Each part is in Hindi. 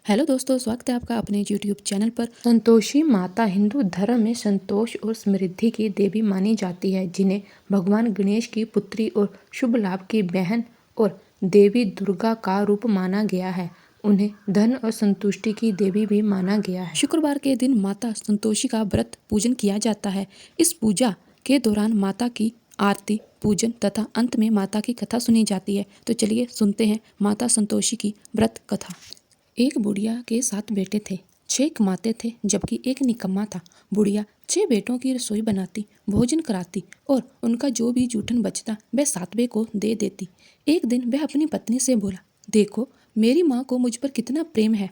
हेलो दोस्तों, स्वागत है आपका अपने YouTube चैनल पर। संतोषी माता हिंदू धर्म में संतोष और समृद्धि की देवी मानी जाती है, जिन्हें भगवान गणेश की पुत्री और शुभ लाभ की बहन और देवी दुर्गा का रूप माना गया है। उन्हें धन और संतुष्टि की देवी भी माना गया है। शुक्रवार के दिन माता संतोषी का व्रत पूजन किया जाता है। इस पूजा के दौरान माता की आरती, पूजन तथा अंत में माता की कथा सुनी जाती है। तो चलिए सुनते हैं माता संतोषी की व्रत कथा। एक बुढ़िया के 7 बेटे थे। 6 कमाते थे जबकि एक निकम्मा था। बुढ़िया 6 बेटों की रसोई बनाती, भोजन कराती और उनका जो भी जूठन बचता वह 7वें को दे देती। एक दिन वह अपनी पत्नी से बोला, देखो मेरी माँ को मुझ पर कितना प्रेम है।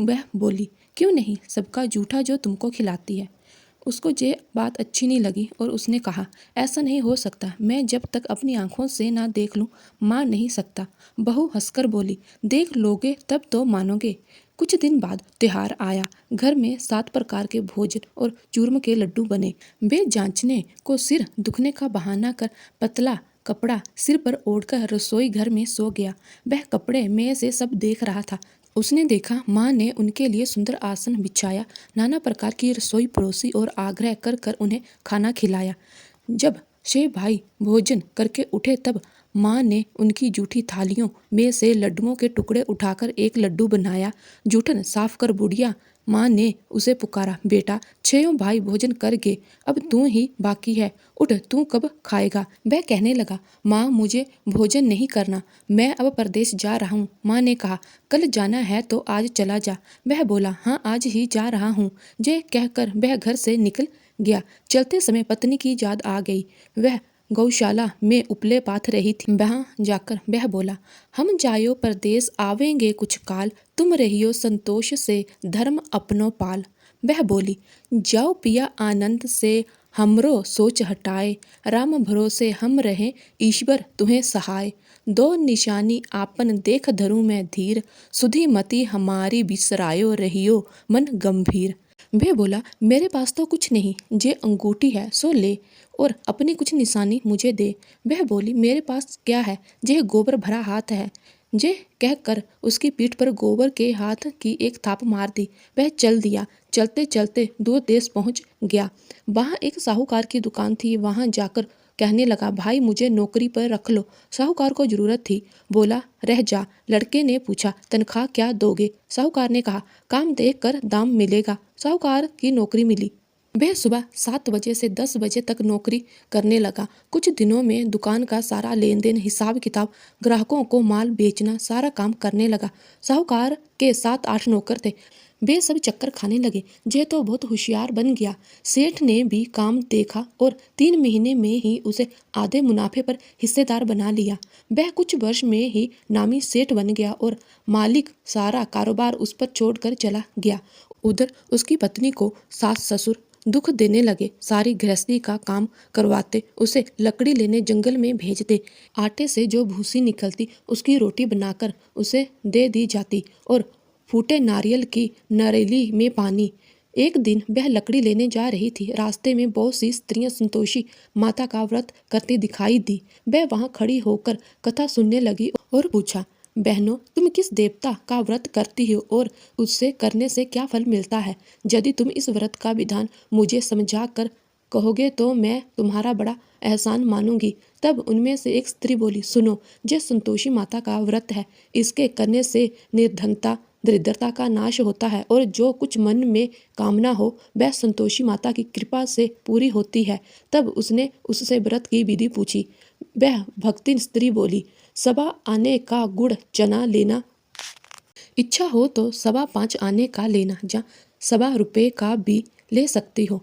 वह बोली, क्यों नहीं, सबका जूठा जो तुमको खिलाती है। उसको ये बात अच्छी नहीं लगी और उसने कहा, ऐसा नहीं हो सकता, मैं जब तक अपनी आंखों से ना देख लूं मान नहीं सकता। बहू हंसकर बोली, देख लोगे तब तो मानोगे। कुछ दिन बाद त्योहार आया। घर में 7 प्रकार के भोजन और चूरम के लड्डू बने। वे जांचने को सिर दुखने का बहाना कर पतला कपड़ा सिर पर ओढ़कर रसोई घर में सो गया। वह कपड़े में से सब देख रहा था। उसने देखा माँ ने उनके लिए सुंदर आसन बिछाया, नाना प्रकार की रसोई परोसी और आग्रह कर कर उन्हें खाना खिलाया। जब 6 भाई भोजन करके उठे तब माँ ने उनकी जूठी थालियों में से लड्डुओं के टुकड़े उठाकर एक लड्डू बनाया। जूठन साफ कर बुढ़िया माँ ने उसे पुकारा, बेटा 6 भाई भोजन कर गए, अब तू ही बाकी है, उठ तू कब खाएगा। वह कहने लगा, माँ मुझे भोजन नहीं करना, मैं अब परदेश जा रहा हूँ। माँ ने कहा, कल जाना है तो आज चला जा। वह बोला, हाँ आज ही जा रहा हूँ। ये कहकर वह घर से निकल गया। चलते समय पत्नी की याद आ गई। वह गौशाला में उपले पाथ रही थी। वहां जाकर वह बोला, हम जायो परदेश आवेंगे कुछ काल, तुम रहियो संतोष से धर्म अपनो पाल। वह बोली, जाओ पिया आनंद से हमरो सोच हटाए, राम भरोसे हम रहें ईश्वर तुम्हें सहाय। दो निशानी आपन देख धरूं मैं धीर, सुधी मति हमारी बिसरायो रहियो मन गंभीर। वह बोला, मेरे पास तो कुछ नहीं, जे अंगूठी है सो ले और अपनी कुछ निशानी मुझे दे। वह बोली, मेरे पास क्या है, जे गोबर भरा हाथ है। जे कहकर उसकी पीठ पर गोबर के हाथ की एक थाप मार दी। वह चल दिया। चलते चलते दूर देश पहुंच गया। वहां एक साहूकार की दुकान थी। वहां जाकर कहने लगा, भाई मुझे नौकरी पर रख लो। साहूकार को जरूरत थी। बोला, रह जा। लड़के ने पूछा, तनख्वाह क्या दोगे। साहूकार ने कहा, काम देख कर दाम मिलेगा। साहूकार की नौकरी मिली। वह सुबह 7 बजे से 10 बजे तक नौकरी करने लगा। कुछ दिनों में दुकान का सारा लेन देन, हिसाब किताब, ग्राहकों को माल बेचना, सारा काम करने लगा। साहूकार के 7-8 नौकर थे। वे सब चक्कर खाने लगे। यह तो बहुत होशियार बन गया। सेठ ने भी काम देखा और 3 महीने में ही उसे आधे मुनाफे पर हिस्सेदार बना लिया। वह कुछ वर्ष में ही नामी सेठ बन गया और मालिक सारा कारोबार उस पर छोड़कर चला गया। उधर उसकी पत्नी को सास ससुर दुख देने लगे। सारी गृहस्थी का काम करवाते, उसे लकड़ी लेने जंगल में भेजते। आटे से जो भूसी निकलती उसकी रोटी बनाकर उसे दे दी जाती और फूटे नारियल की नरेली में पानी। एक दिन वह लकड़ी लेने जा रही थी। रास्ते में बहुत सी स्त्रियां संतोषी माता का व्रत करती दिखाई दी। वह वहां खड़ी होकर कथा सुनने लगी और पूछा, बहनों तुम किस देवता का व्रत करती हो और उससे करने से क्या फल मिलता है। यदि तुम इस व्रत का विधान मुझे समझा कर कहोगे तो मैं तुम्हारा बड़ा एहसान मानूंगी। तब उनमें से एक स्त्री बोली, सुनो, यह संतोषी माता का व्रत है। इसके करने से निर्धनता दरिद्रता का नाश होता है और जो कुछ मन में कामना हो वह संतोषी माता की कृपा से पूरी होती है। तब उसने उससे व्रत की विधि पूछी। वह भक्ति स्त्री बोली, सवा आने का गुड़ चना लेना, इच्छा हो तो 5.25 आने का लेना, या 1.25 रुपये का भी ले सकती हो।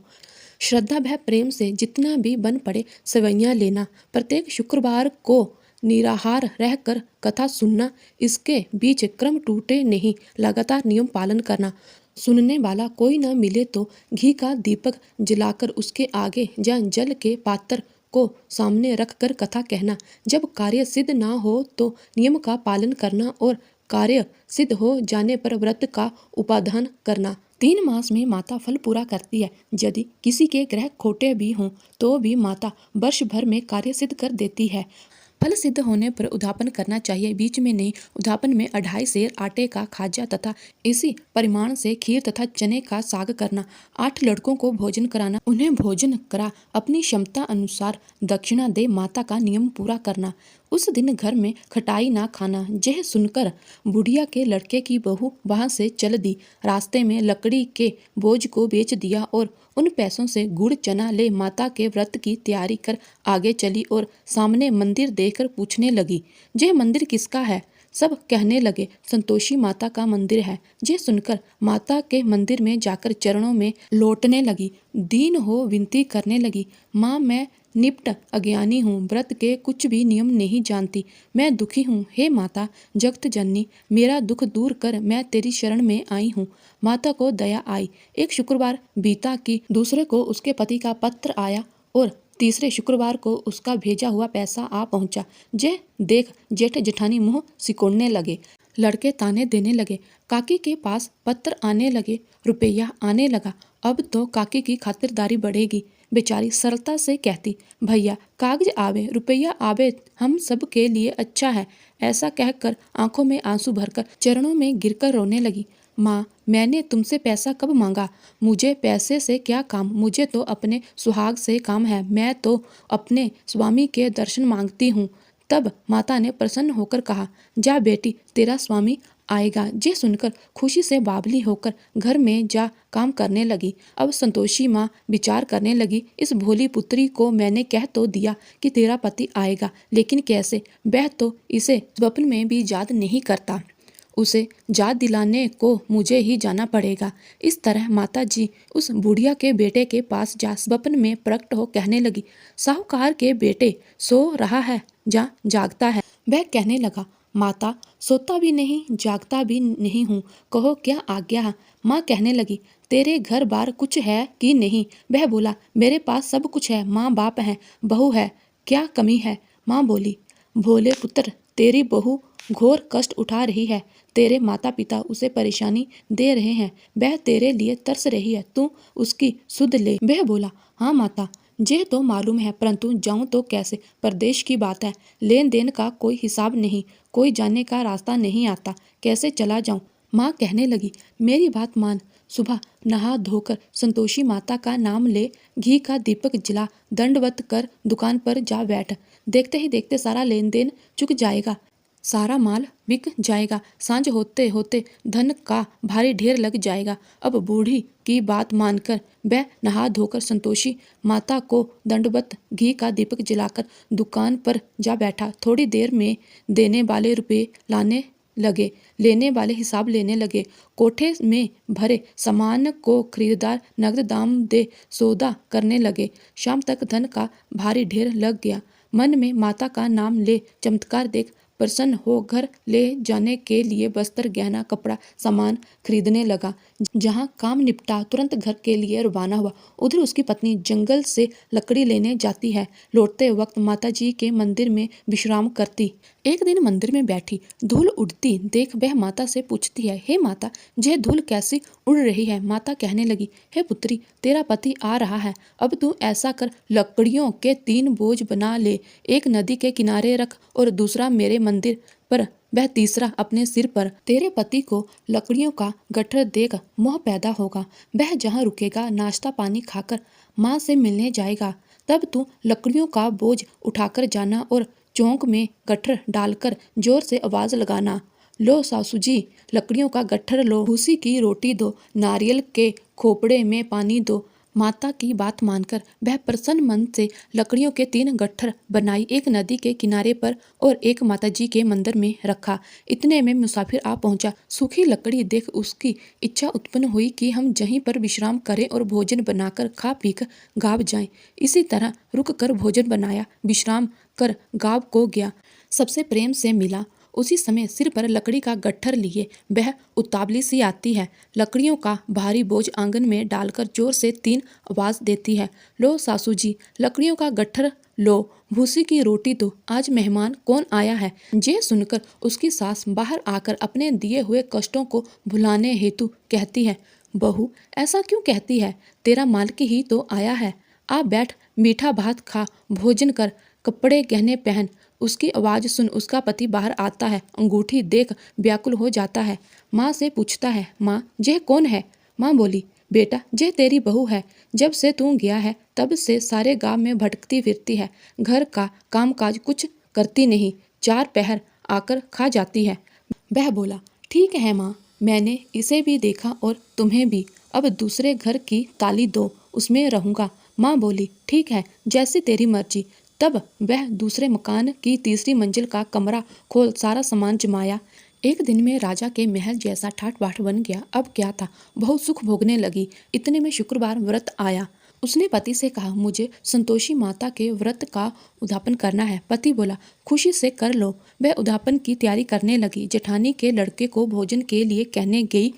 श्रद्धा व प्रेम से जितना भी बन पड़े सवैयां लेना। प्रत्येक शुक्रवार को निराहार रहकर कथा सुनना। इसके बीच क्रम टूटे नहीं, लगातार नियम पालन करना। सुनने वाला कोई न मिले तो घी का दीपक जलाकर उसके आगे या जल के पात्र को सामने रखकर कथा कहना। जब कार्य सिद्ध ना हो तो नियम का पालन करना और कार्य सिद्ध हो जाने पर व्रत का उपादान करना। 3 मास में माता फल पूरा करती है। यदि किसी के ग्रह खोटे भी हों तो भी माता वर्ष भर में कार्य सिद्ध कर देती है। फल सिद्ध होने पर उद्यापन करना चाहिए, बीच में नहीं। उद्यापन में 2.5 सेर आटे का खाजा तथा इसी परिमाण से खीर तथा चने का साग करना। 8 लड़कों को भोजन कराना, उन्हें भोजन करा अपनी क्षमता अनुसार दक्षिणा दे माता का नियम पूरा करना। उस दिन घर में खटाई ना खाना। यह सुनकर बुढ़िया के लड़के की बहू वहां से चल दी। रास्ते में लकड़ी के बोझ को बेच दिया और उन पैसों से गुड़ चना ले माता के व्रत की तैयारी कर आगे चली और सामने मंदिर देखकर पूछने लगी, यह मंदिर किसका है? सब कहने लगे, संतोषी माता का मंदिर है। यह सुनकर माता के मंदिर में जाकर चरणों में लौटने लगी, दीन हो विनती करने लगी, माँ मैं निपट अज्ञानी हूँ, व्रत के कुछ भी नियम नहीं जानती, मैं दुखी हूँ। हे माता जगत जननी, मेरा दुख दूर कर, मैं तेरी शरण में आई हूँ। माता को दया आई। एक शुक्रवार बीता कि दूसरे को उसके पति का पत्र आया और तीसरे शुक्रवार को उसका भेजा हुआ पैसा आ पहुंचा। यह देख जेठ जेठानी मुंह सिकोड़ने लगे, लड़के ताने देने लगे। काकी के पास पत्र आने लगे, रुपया आने लगा। अब तो काकी की खातिरदारी बढ़ेगी। बेचारी सरलता से कहती, भैया कागज आवे रुपया आवे हम सब के लिए अच्छा है। ऐसा कहकर आंखों में आंसू भरकर चरणों में गिरकर रोने लगी। माँ मैंने तुमसे पैसा कब मांगा? मुझे पैसे से क्या काम, मुझे तो अपने सुहाग से काम है। मैं तो अपने स्वामी के दर्शन मांगती हूँ। तब माता ने प्रसन्न होकर कहा, जा बेटी तेरा स्वामी आएगा। ये सुनकर खुशी से बावली होकर घर में जा काम करने लगी। अब संतोषी माँ विचार करने लगी, इस भोली पुत्री को मैंने कह तो दिया कि तेरा पति आएगा, लेकिन कैसे? वह तो इसे स्वप्न में भी याद नहीं करता। उसे याद दिलाने को मुझे ही जाना पड़ेगा। इस तरह माता जी उस बुढ़िया के बेटे के पास जा स्वप्न में प्रकट हो कहने लगी, साहूकार के बेटे सो रहा है, जा जागता है। वह कहने लगा, माता सोता भी नहीं जागता भी नहीं हूँ, कहो क्या आज्ञा है। माँ कहने लगी, तेरे घर बार कुछ है कि नहीं? वह बोला, मेरे पास सब कुछ है, माँ बाप है, बहू है, क्या कमी है? माँ बोली, भोले पुत्र तेरी बहू घोर कष्ट उठा रही है, तेरे माता पिता उसे परेशानी दे रहे हैं, वह तेरे लिए तरस रही है, तू उसकी सुध ले। वह बोला, हाँ माता ये तो मालूम है, परंतु जाऊं तो कैसे? परदेश की बात है, लेन देन का कोई हिसाब नहीं, कोई जाने का रास्ता नहीं आता, कैसे चला जाऊं? माँ कहने लगी, मेरी बात मान, सुबह नहा धोकर संतोषी माता का नाम ले, घी का दीपक जला, दंडवत कर दुकान पर जा बैठ। देखते ही देखते सारा लेन देन चुक जाएगा, सारा माल बिक जाएगा, सांझ होते होते धन का भारी ढेर लग जाएगा। अब बूढ़ी की बात मानकर वह नहा धोकर संतोषी माता को दंडवत घी का दीपक जलाकर दुकान पर जा बैठा। थोड़ी देर में देने वाले रुपए लाने लगे, लेने वाले हिसाब लेने लगे। कोठे में भरे सामान को खरीदार नगद दाम दे सौदा करने लगे। शाम तक धन का भारी ढेर लग गया। मन में माता का नाम ले चमत्कार देख प्रसन्न हो घर ले जाने के लिए बस्तर गहना कपड़ा सामान खरीदने लगा। जहां काम निपटा तुरंत घर के लिए रवाना हुआ। उधर उसकी पत्नी जंगल से लकड़ी लेने जाती है। लौटते वक्त माता जी के मंदिर में विश्राम करती। एक दिन मंदिर में बैठी धूल उड़ती देख वह माता से पूछती है, हे माता यह धूल कैसी उड़ रही है? माता कहने लगी, हे पुत्री तेरा पति आ रहा है, अब तू ऐसा कर लकड़ियों के 3 बोझ बना ले, एक नदी के किनारे रख और दूसरा मेरे मंदिर पर, वह तीसरा अपने सिर पर। तेरे पति को लकड़ियों का गट्ठर देख मोह पैदा होगा, वह जहाँ रुकेगा नाश्ता पानी खाकर माँ से मिलने जाएगा। तब तू लकड़ियों का बोझ उठाकर जाना और चौक में गट्ठर डालकर जोर से आवाज लगाना, लो सासू जी लकड़ियों का गट्ठर लो, भूसी की रोटी दो, नारियल के खोपड़े में पानी दो। माता की बात मानकर वह प्रसन्न मन से लकड़ियों के 3 गट्ठर बनाई, एक नदी के किनारे पर और एक माताजी के मंदिर में रखा। इतने में मुसाफिर आ पहुंचा। सूखी लकड़ी देख उसकी इच्छा उत्पन्न हुई कि हम यहीं पर विश्राम करें और भोजन बनाकर खा पीकर गाँव जाएं। इसी तरह रुक कर भोजन बनाया, विश्राम कर गाँव को गया, सबसे प्रेम से मिला। उसी समय सिर पर लकड़ी का गट्ठर लिए वह उतावली सी आती है, लकड़ियों का भारी बोझ आंगन में डालकर जोर से 3 आवाज देती है, लो सासू जी लकड़ियों का गट्ठर लो, भूसी की रोटी दो, आज मेहमान कौन आया है? ये सुनकर उसकी सास बाहर आकर अपने दिए हुए कष्टों को भुलाने हेतु कहती है, बहू ऐसा क्यों कहती है? तेरा मालिक ही तो आया है, आ बैठ मीठा भात खा, भोजन कर, कपड़े गहने पहन, उसकी आवाज़ सुन उसका पति बाहर आता है। अंगूठी देख व्याकुल हो जाता है। माँ से पूछता है, माँ यह कौन है? माँ बोली, बेटा यह तेरी बहू है। जब से तू गया है तब से सारे गांव में भटकती फिरती है। घर का कामकाज कुछ करती नहीं, 4 पहर आकर खा जाती है। वह बोला, ठीक है माँ, मैंने इसे भी देखा और तुम्हें भी। अब दूसरे घर की ताली दो, उसमें रहूँगा। माँ बोली, ठीक है, जैसी तेरी मर्जी। तब वह दूसरे मकान की तीसरी मंजिल का कमरा खोल सारा सामान जमाया। एक दिन में राजा के महल जैसा ठाठ बाट बन गया। अब क्या था, बहुत सुख भोगने लगी। इतने में शुक्रवार व्रत आया। उसने पति से कहा, मुझे संतोषी माता के व्रत का उद्यापन करना है। पति बोला, खुशी से कर लो। वह उद्यापन की तैयारी करने लगी। जेठानी के लड़के को भोजन के लिए कहने गई,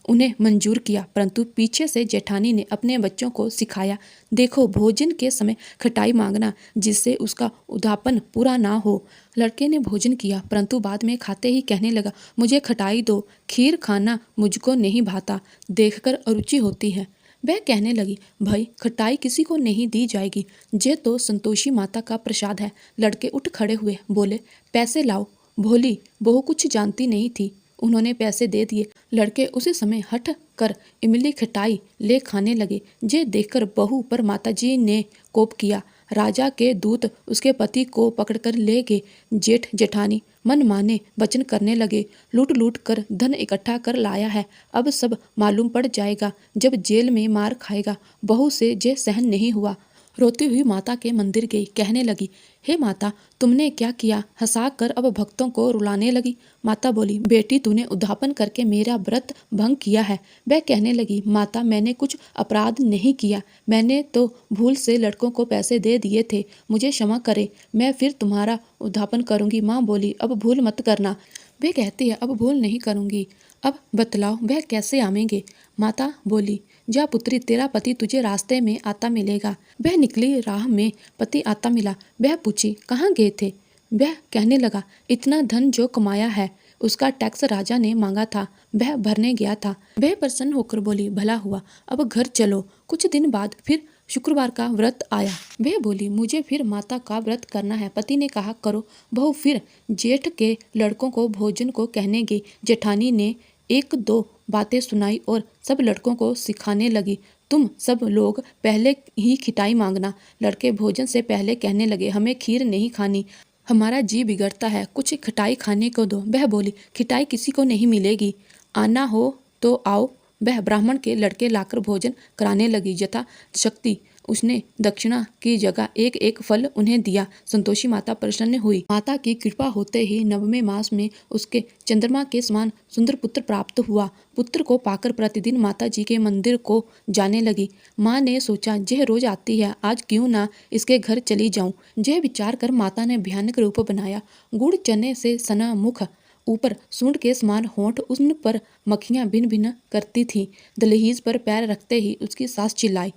उन्हें मंजूर किया, परंतु पीछे से जेठानी ने अपने बच्चों को सिखाया, देखो भोजन के समय खटाई मांगना, जिससे उसका उद्यापन पूरा ना हो। लड़के ने भोजन किया, परंतु बाद में खाते ही कहने लगा, मुझे खटाई दो, खीर खाना मुझको नहीं भाता, देखकर अरुचि होती है। वह कहने लगी, भाई खटाई किसी को नहीं दी जाएगी, ये तो संतोषी माता का प्रसाद है। लड़के उठ खड़े हुए, बोले, पैसे लाओ। भोली बहू कुछ जानती नहीं थी। उन्होंने पैसे दे दिए। लड़के उसी समय हट कर इमली खटाई ले खाने लगे। ये देखकर बहू पर माताजी ने कोप किया। राजा के दूत उसके पति को पकड़कर ले गए। जेठ जेठानी मन माने वचन करने लगे, लूट लूट कर धन इकट्ठा कर लाया है, अब सब मालूम पड़ जाएगा। जब जेल में मार खाएगा। बहू से जे सहन नहीं हुआ। रोती हुई माता के मंदिर गई, कहने लगी, हे माता, तुमने क्या किया? हंसा कर अब भक्तों को रुलाने लगी। माता बोली, बेटी तूने उद्यापन करके मेरा व्रत भंग किया है। वह कहने लगी, माता मैंने कुछ अपराध नहीं किया, मैंने तो भूल से लड़कों को पैसे दे दिए थे, मुझे क्षमा करे, मैं फिर तुम्हारा उद्यापन करूंगी। माँ बोली, अब भूल मत करना। वे कहती है, अब भूल नहीं करूंगी। अब बतलाओ वह कैसे आवेंगे? माता बोली, जा पुत्री, तेरा पति तुझे रास्ते में आता मिलेगा। वह निकली, राह में पति आता मिला। वह पूछी, कहाँ गए थे? वह कहने लगा, इतना धन जो कमाया है उसका टैक्स राजा ने मांगा था, वह भरने गया था। वह प्रसन्न होकर बोली, भला हुआ, अब घर चलो। कुछ दिन बाद फिर शुक्रवार का व्रत आया। वह बोली, मुझे फिर माता का व्रत करना है। पति ने कहा, करो। बहू फिर जेठ के लड़कों को भोजन को कहने गई। जेठानी ने 1-2 बातें सुनाई और सब लड़कों को सिखाने लगी, तुम सब लोग पहले ही खिटाई मांगना। लड़के भोजन से पहले कहने लगे, हमें खीर नहीं खानी, हमारा जी बिगड़ता है, कुछ खिटाई खाने को दो। वह बोली, खिटाई किसी को नहीं मिलेगी, आना हो तो आओ। वह ब्राह्मण के लड़के लाकर भोजन कराने लगी। यथा शक्ति उसने दक्षिणा की जगह एक एक फल उन्हें दिया। संतोषी माता प्रसन्न हुई। माता की कृपा होते ही 9वें मास में उसके चंद्रमा के समान सुंदर पुत्र प्राप्त हुआ। पुत्र को पाकर प्रतिदिन माता जी के मंदिर को जाने लगी। माँ ने सोचा, यह रोज आती है, आज क्यों ना इसके घर चली जाऊं। यह विचार कर माता ने भयानक रूप बनाया। गुड़ चने से सना मुख, ऊपर सूंड के समान होंठ, उन पर मक्खियां भिन भिन करती थीं। दहलीज पर पैर रखते ही उसकी सास चिल्लाई,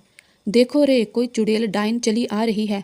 देखो रे, कोई चुड़ैल डाइन चली आ रही है,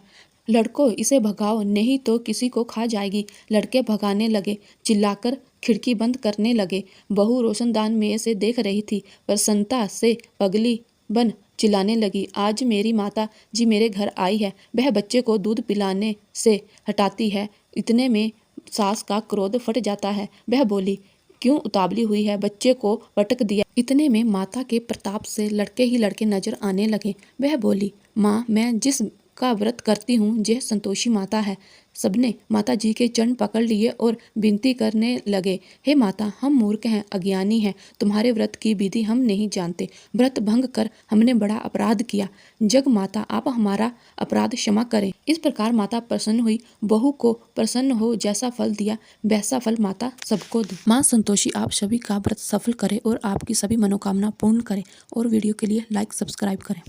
लड़को इसे भगाओ, नहीं तो किसी को खा जाएगी। लड़के भगाने लगे, चिल्लाकर खिड़की बंद करने लगे। बहू रोशनदान में से देख रही थी। प्रसन्नता से पगली बन चिल्लाने लगी, आज मेरी माता जी मेरे घर आई है, वह बच्चे को दूध पिलाने से हटाती है। इतने में सास का क्रोध फट जाता है। वह बोली, क्यों उतावली हुई है, बच्चे को पटक दिया। इतने में माता के प्रताप से लड़के ही लड़के नजर आने लगे। वह बोली, माँ, मैं जिस का व्रत करती हूँ यह संतोषी माता है। सबने माता जी के चरण पकड़ लिए और विनती करने लगे, हे माता, हम मूर्ख हैं, अज्ञानी हैं, तुम्हारे व्रत की विधि हम नहीं जानते, व्रत भंग कर हमने बड़ा अपराध किया, जग माता आप हमारा अपराध क्षमा करें। इस प्रकार माता प्रसन्न हुई। बहू को प्रसन्न हो जैसा फल दिया वैसा फल माता सबको दी। माँ संतोषी आप सभी का व्रत सफल करे और आपकी सभी मनोकामना पूर्ण करे। और वीडियो के लिए लाइक सब्सक्राइब करें।